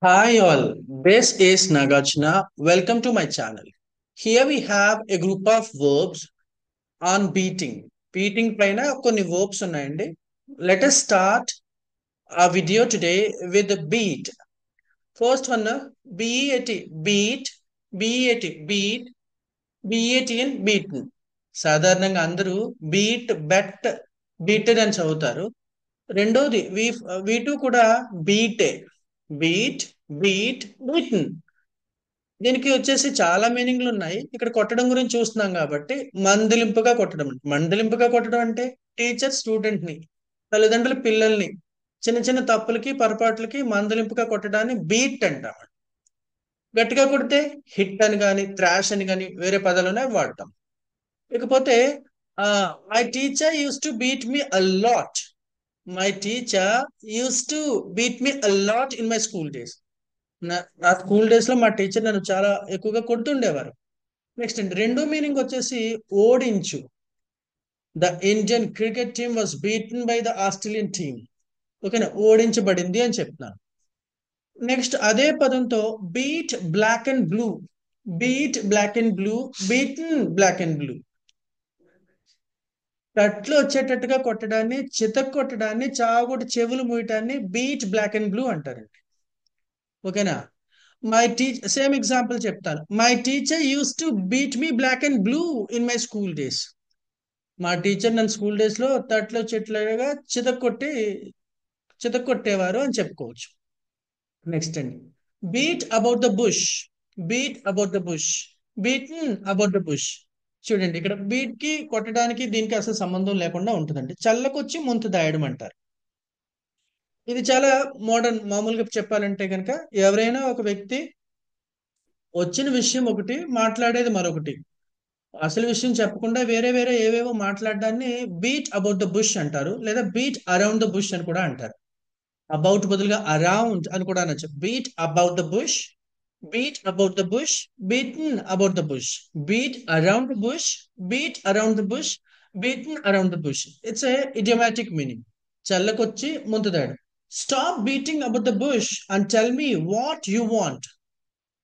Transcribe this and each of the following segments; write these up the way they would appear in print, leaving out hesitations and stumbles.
Hi all, this is Nagarjuna. Welcome to my channel. Here we have a group of verbs on beating. Beating పైన కొన్ని verbs ఉన్నాయండి. Let us start our video today with the beat. First one, BEAT, beat, BEAT, beat, BEATN, beaten. సాధారణంగా అందరూ beat bet బీటెడ్ అని చదువుతారు. రెండోది V2 కూడా బీటే beat beat beaten. దీనికి వచ్చేసి చాలా మీనింగ్లు ఉన్నాయి. ఇక్కడ కొట్టడం గురించి చూస్తున్నాం కాబట్టి మందలింపుగా కొట్టడం. మందలింపుగా కొట్టడం అంటే టీచర్ స్టూడెంట్ ని, తల్లిదండ్రులు పిల్లల్ని చిన్న చిన్న తప్పులకి పొరపాట్లకి మందలింపుగా కొట్టడాన్ని బీట్ అంటాం. గట్టిగా కొడితే హిట్ అని కానీ థ్రాష్ అని కానీ వేరే పదాలనే వాడతాం. ఇకపోతే my teacher use to beat me a lot. My teacher use to beat me a lot in my school days. నా స్కూల్ డేస్ లో మా టీచర్ నన్ను చాలా ఎక్కువగా కొడుతుండేవారు. నెక్స్ట్ అండి రెండో మీనింగ్ వచ్చేసి ఓడించు. The Indian cricket team was beaten by the Australian team. ఓకేనా, ఓడించబడింది అని చెప్తున్నాను. నెక్స్ట్ అదే పదంతో beat black and blue, beat black and blue, beaten black and blue. తట్లు వచ్చేటట్టుగా కొట్టడాన్ని, చితక్ కొట్టడాన్ని, చావగొట్టి చెవులు మూయటాన్ని బీట్ బ్లాక్ అండ్ బ్లూ అంటారండి. ఓకేనా, మై టీచర్ సేమ్ ఎగ్జాంపుల్ చెప్తాను. My teacher use to beat me black and blue in my school days. మా టీచర్ నన్ను స్కూల్ డేస్ లో తట్లో చెట్లుగా చితక్కొట్టేవారు అని చెప్పుకోవచ్చు. నెక్స్ట్ అండి beat about the bush, beat about the bush, beaten about the bush. చూడండి ఇక్కడ beat కి కొట్టడానికి దీనికి అసలు సంబంధం లేకుండా ఉంటుందండి. చల్లకొచ్చి ముంత దాయడం అంటారు. ఇది చాలా మోడర్న్. మామూలుగా చెప్పాలంటే కనుక ఎవరైనా ఒక వ్యక్తి వచ్చిన విషయం ఒకటి మాట్లాడేది మరొకటి, అసలు విషయం చెప్పకుండా వేరే వేరే ఏవేవో మాట్లాడడాన్ని బీట్ అబౌట్ ద బుష్ అంటారు, లేదా బీట్ అరౌండ్ ద బుష్ అని కూడా అంటారు. అబౌట్ బదులుగా అరౌండ్ అని కూడా అనొచ్చు. Beat about the bush, beat about the bush, beaten about the bush, beat around the bush, beat around the bush, beaten around the bush. It's a idiomatic meaning. చల్లకొచ్చి ముందుదాడు. Stop beating about the bush and tell me what you want.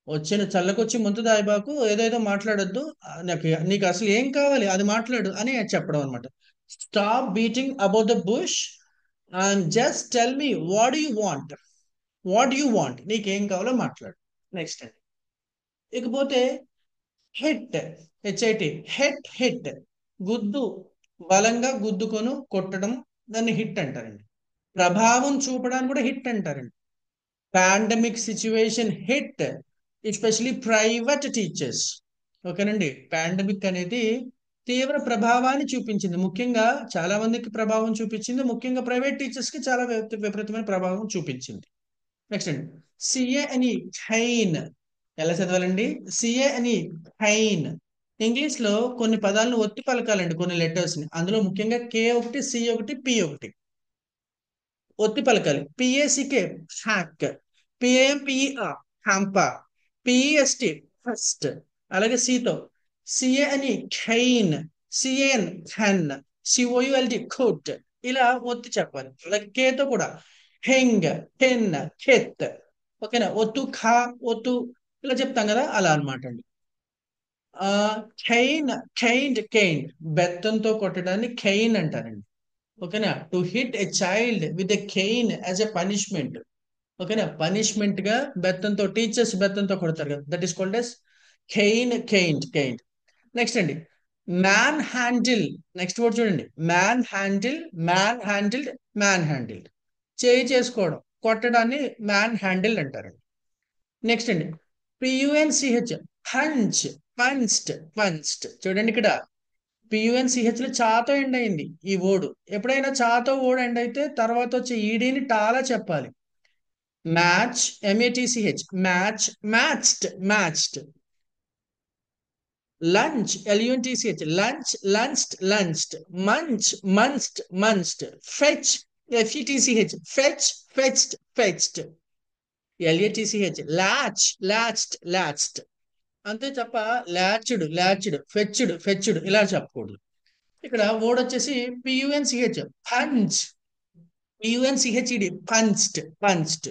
వచ్చిన చల్లకొచ్చి ముందు దాయిబాకు, ఏదేదో మాట్లాడొద్దు, నాకు నీకు అసలు ఏం కావాలి అది మాట్లాడు అని చెప్పడం అనమాట. Stop beating about the bush and just tell me what you want. What you want, నీకేం కావాలో మాట్లాడు. నెక్స్ట్ అండి ఇకపోతే హిట్, హెచ్ఐటి, హిట్ హిట్, గుద్దు, బలంగా గుద్దుకొను కొట్టడం, దాన్ని హిట్ అంటారండి. ప్రభావం చూపడానికి కూడా హిట్ అంటారండి. Pandemic situation hit especially private teachers. ఓకేనండి, పాండమిక్ అనేది తీవ్ర ప్రభావాన్ని చూపించింది. ముఖ్యంగా చాలా మందికి ప్రభావం చూపించింది, ముఖ్యంగా ప్రైవేట్ టీచర్స్ కి చాలా విపరీతమైన ప్రభావం చూపించింది. నెక్స్ట్ అండి సిఏ అని ఖైన్. ఎలా చదవాలండి? సిఏ అని ఖైన్. ఇంగ్లీష్ లో కొన్ని పదాలను ఒత్తి పలకాలండి, కొన్ని లెటర్స్ ని. అందులో ముఖ్యంగా కే ఒకటి, సి ఒకటి, పి ఒకటి ఒత్తి పలకాలి. పిఏసికే హ్యాక్, పిఏఎంపిఈఆర్ హ్యాంపా, పిఈఎస్టి ఫస్ట్. అలాగే సితో సిఏ అని ఖైన్, సిఏఎన్ ఖన్, సిఓయుఎల్డి కుడ్. ఇలా ఒత్తి చెప్పాలి. అలాగే కేతో కూడా హెంగ్, హెన్, ఖెత్. ఓకేనా, ఒత్తు ఖా, ఒత్తు ఇలా చెప్తాం కదా, అలా అనమాట అండి. ఖైన్, ఖైండ్, కెయిన్. బెత్తంతో కొట్టడాన్ని ఖైన్ అంటారండి. ఓకేనా, to hit a child with a cane as a punishment. ఓకేనా, పనిష్మెంట్ గా బెత్తంతో, టీచర్స్ బెత్తంతో కొడతారు కదా, that is called as cane, caned, caned. Next అండి మ్యాన్ హ్యాండిల్. నెక్స్ట్ వర్డ్ చూడండి, man handle, man handled, man handled. చేయి చేసుకోవడం, కొట్టడాన్ని మ్యాన్ హ్యాండిల్ అంటారండి. నెక్స్ట్ అండి పియుఎన్సిహెచ్, పంచ్, పంచ్డ్, పంచ్డ్. చూడండి ఇక్కడ పియుఎన్సిహెచ్ లో చాతో ఎండ్ అయింది ఈ ఓడు. ఎప్పుడైనా చాతో ఓడు ఎండ్ అయితే తర్వాత వచ్చే ఈడీని టాలా చెప్పాలి. Match, M A T C H, match, matched, matched. Lunch, L U N T C H, lunch, lunched, lunched. Munch, munched, munched. Fetch, F E T C H, fetch, fetched, fetched. L A T C H, latch, latched, latched. అంతే తప్ప లాచ్డ్, లాచ్డ్, ఫెచ్డ్, ఫెచ్డ్ ఇలా చెప్పకూడదు. ఇక్కడ వర్డ్ వచ్చేసి పియుఎన్సిహెచ్, పంచ్, పియుఎన్సిహెచ్ఈడి, పంచ్డ్, పంచ్డ్.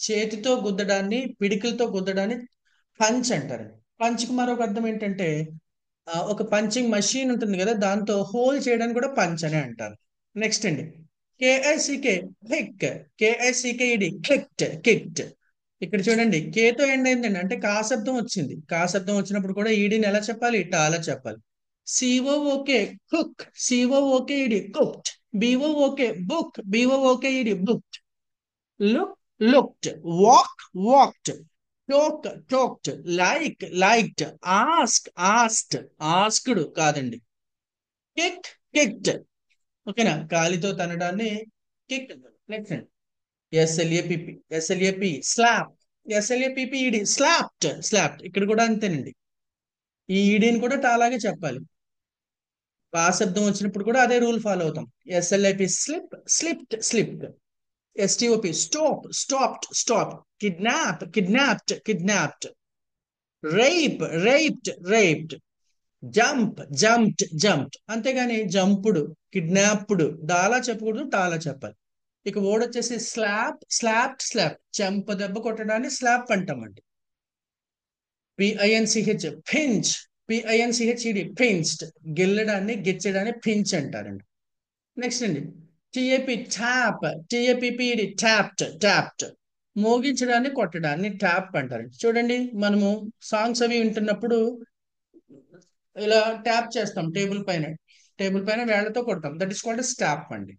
చేతితో గుద్దడాన్ని, పిడికిలతో గుద్దడాన్ని పంచ్ అంటారు. పంచ్కి మరొక అర్థం ఏంటంటే ఒక పంచింగ్ మెషిన్ ఉంటుంది కదా, దాంతో హోల్ చేయడానికి కూడా పంచ్ అని అంటారు. నెక్స్ట్ అండి, కేఐసికే క్లిక్, కేఐసికేఈడి క్లిక్డ్, కిక్డ్. ఇక్కడ చూడండి, కేతో ఎండ్ అయిందండి, అంటే కా శబ్దం వచ్చింది. కా శబ్దం వచ్చినప్పుడు కూడా ఈడిని ఎలా చెప్పాలి? టాలా చెప్పాలి. సిఓఓకే కుక్, సిఓఓకే ఈడి కుక్డ్. బిఓఓకే బుక్, బిఓఓకే ఈడి booked. Look, looked. Walk, walked. Talk, talked. Like, liked. Ask, asked. Asked కాదండి. Kick, kicked. ఓకేనా? కాలితో తనడాన్ని కిక్ అంటారు. నెక్స్ట్ అండి, ఎస్ఎల్ఏపిపి, ఎస్ఎల్ఏపి స్లాప్, ఎస్ఎల్ఏపిపి ఈడి స్లాప్డ్, స్లాప్డ్. ఇక్కడ కూడా అంతేనండి, ఈ ఈడీని కూడా అలాగే చెప్పాలి. పా శబ్దం వచ్చినప్పుడు కూడా అదే రూల్ ఫాలో అవుతాం. S L I P slip, slipped, slipped. STOP, stop, stopped, stopped. Kidnap, kidnapped, kidnapped. Rape, raped, raped. Jump, jumped, jumped. అంతేగాని జంపుడు, కిడ్నాప్డ్ దాలా చెప్పకూడదు, టాలా చెప్పాలి. ఇక వర్డ్ వచ్చేసి స్లాప్, స్లాప్డ్, స్లాప్. చెంప దెబ్బ కొట్టడాన్ని స్లాప్ అంటామండి. PINCH, pinch, PINCHED, pinched. గిల్లడాన్ని, గిచ్చడాన్ని పించ్ అంటారండి. నెక్స్ట్ అండి, T A P tap, T A P P D tapped, tapped. మోగించడాన్ని, కొట్టడాన్ని ట్యాప్ అంటారు. చూడండి, మనము సాంగ్స్ అవి వింటున్నప్పుడు ఇలా ట్యాప్ చేస్తాం టేబుల్ పైన, టేబుల్ పైన వేళ్లతో కొడతాం. దట్ ఈస్ కాల్డ్ స్టాప్ అండి.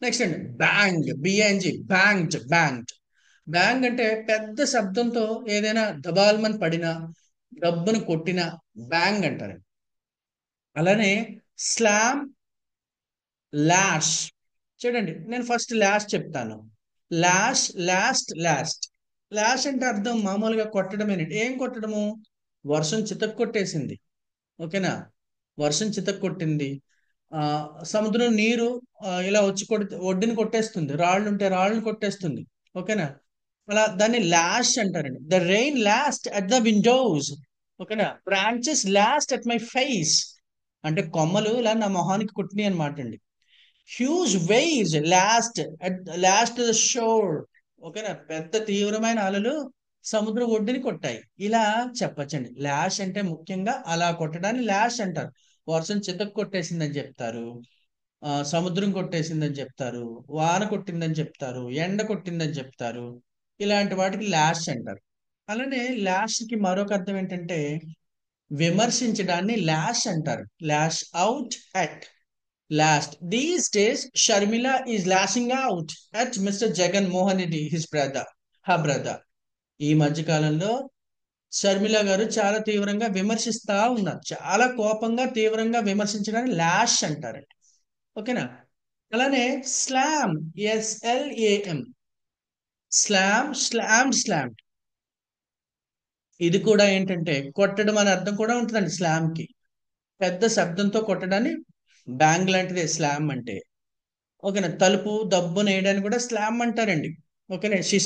నెక్స్ట్ అండి, బ్యాంగ్, బిఎన్జి, బ్యాంగ్డ్, బ్యాంగ్డ్. బ్యాంగ్ అంటే పెద్ద శబ్దంతో ఏదైనా దబాల్మని పడినా, డబ్బును కొట్టినా బ్యాంగ్ అంటారు. అలానే స్లామ్, లాష్. చూడండి, నేను ఫస్ట్ లాష్ చెప్తాను. Lash, last, last. లాష్ అంటే అర్థం మామూలుగా కొట్టడమేనండి. ఏం కొట్టడము? వర్షం చితక్ కొట్టేసింది. ఓకేనా? వర్షం చితక్ కొట్టింది. ఆ సముద్రం నీరు ఇలా వచ్చి ఒడ్డుని కొట్టేస్తుంది. రాళ్ళు ఉంటే రాళ్ళని కొట్టేస్తుంది. ఓకేనా? అలా దాన్ని లాష్ అంటారండి. The rain lashed at the windows. ఓకేనా? Branches lashed at my face. అంటే కొమ్మలు ఇలా నా మొహానికి కొట్టినాయి అనమాట అండి. Huge waves lashed the shore. ఓకేనా? పెద్ద తీవ్రమైన అలలు సముద్ర ఒడ్డుని కొట్టాయి. ఇలా చెప్పచ్చండి. లాష్ అంటే ముఖ్యంగా అలా కొట్టడాన్ని లాష్ అంటారు. వర్షం చితక్ కొట్టేసిందని చెప్తారు, సముద్రం కొట్టేసిందని చెప్తారు, వాన కొట్టిందని చెప్తారు, ఎండ కొట్టిందని చెప్తారు. ఇలాంటి వాటికి లాష్ అంటారు. అలానే లాష్ కి మరొక అర్థం ఏంటంటే విమర్శించడాన్ని లాష్ అంటారు. Lash out at. Last. These days, Sharmila is lashing out at Mr. Jagan Mohan Reddy, his brother, her brother. ఈ మధ్య కాలంలో షర్మిల గారు చాలా తీవ్రంగా విమర్శిస్తా ఉన్నారు. చాలా కోపంగా తీవ్రంగా విమర్శించడాన్ని లాష్ అంటారండి. ఓకేనా? అలానే స్లామ్, SLAM. స్లామ్, స్లామ్డ్, స్లామ్డ్. ఇది కూడా ఏంటంటే కొట్టడం అనే అర్థం కూడా ఉంటుందండి స్లామ్ కి. పెద్ద శబ్దంతో కొట్టడాన్ని బ్యాంగ్ లాంటిదే స్లామ్ అంటే. ఓకేనా? తలుపు దబ్బున వేయడానికి కూడా స్లామ్ అంటారండి. ఓకేనా? She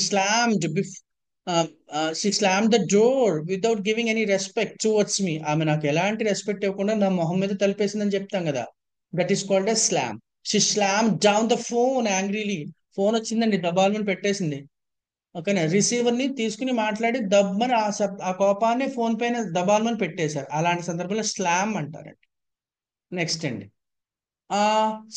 slam the door without giving any respect towards me. ఆమె నాకు ఎలాంటి రెస్పెక్ట్ ఇవ్వకుండా నా మొహం మీద తలుపేసిందని చెప్తాం కదా, that is called a slam. She slam down the phone angrily. Phone వచ్చిందండి, దబాల్మని పెట్టేసింది. ఓకేనా? రిసీవర్ ని తీసుకుని మాట్లాడి దబ్బని ఆ కోపాన్ని ఫోన్ పైన దబాల్మని పెట్టేశారు. అలాంటి సందర్భంలో స్లామ్ అంటారండి. నెక్స్ట్ అండి,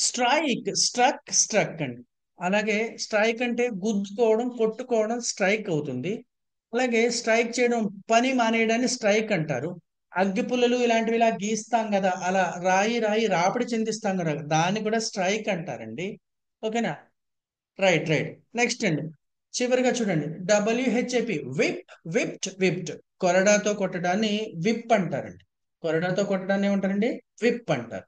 స్ట్రైక్, స్ట్రక్, స్ట్రక్ అండి. అలాగే స్ట్రైక్ అంటే గుద్దుకోవడం, కొట్టుకోవడం స్ట్రైక్ అవుతుంది. అలాగే స్ట్రైక్ చేయడం, పని మానేయడాన్ని స్ట్రైక్ అంటారు. అగ్గిపుల్లలు ఇలాంటివి ఇలా గీస్తాం కదా, అలా రాయి రాయి రాపిడి చెందిస్తాం కదా, దాన్ని కూడా స్ట్రైక్ అంటారండి. ఓకేనా? Right, right. నెక్స్ట్ అండి, చివరిగా చూడండి, WHAP, విప్, విప్డ్, విప్డ్. కొరడాతో కొట్టడాన్ని విప్ అంటారండి. కొరడాతో కొట్టడాన్ని ఏమంటారండి? విప్ అంటారు.